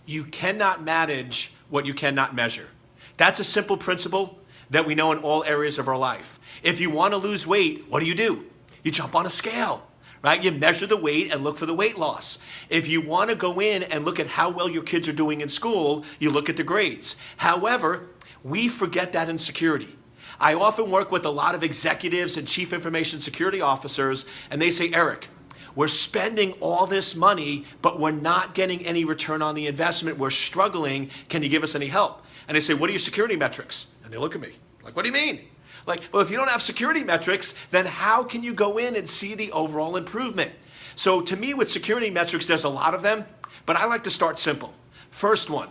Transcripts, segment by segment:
You cannot manage what you cannot measure. That's a simple principle that we know in all areas of our life. If you want to lose weight, what do? You jump on a scale, right? You measure the weight and look for the weight loss. If you want to go in and look at how well your kids are doing in school, you look at the grades. However, we forget that in security. I often work with a lot of executives and chief information security officers, and they say, Eric, we're spending all this money, but we're not getting any return on the investment. We're struggling. Can you give us any help? And I say, what are your security metrics? And they look at me like, what do you mean? Like, well, if you don't have security metrics, then how can you go in and see the overall improvement? So to me, with security metrics, there's a lot of them, but I like to start simple. First one,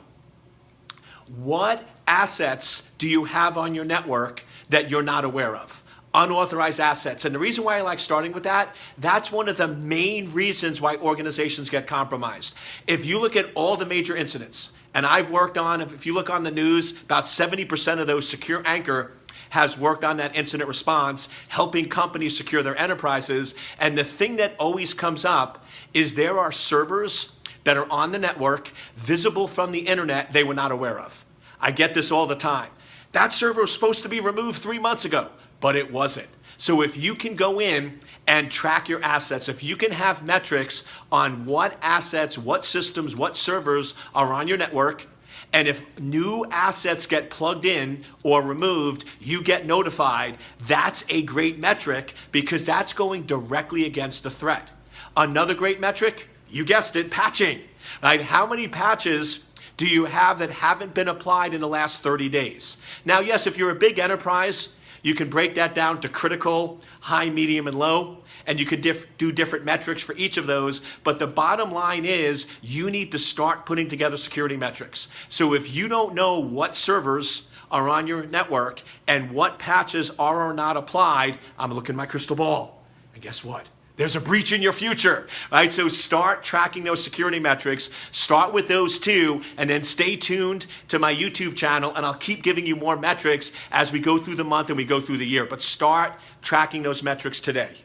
what assets do you have on your network that you're not aware of? Unauthorized assets. And the reason why I like starting with that, that's one of the main reasons why organizations get compromised. If you look at all the major incidents, and I've worked on, if you look on the news, about 70% of those, Secure Anchor has worked on that incident response, helping companies secure their enterprises. And the thing that always comes up is there are servers that are on the network, visible from the internet, they were not aware of. I get this all the time. That server was supposed to be removed 3 months ago, but it wasn't. So if you can go in and track your assets, if you can have metrics on what assets, what systems, what servers are on your network, and if new assets get plugged in or removed, you get notified, that's a great metric because that's going directly against the threat. Another great metric, you guessed it, patching. Right? How many patches do you have that haven't been applied in the last 30 days? Now, yes, if you're a big enterprise, you can break that down to critical, high, medium, and low, and you could do different metrics for each of those. But the bottom line is you need to start putting together security metrics. So if you don't know what servers are on your network and what patches are or not applied, I'm looking at my crystal ball. And guess what? There's a breach in your future, right? So start tracking those security metrics, start with those two, and then stay tuned to my YouTube channel, and I'll keep giving you more metrics as we go through the month and we go through the year. But start tracking those metrics today.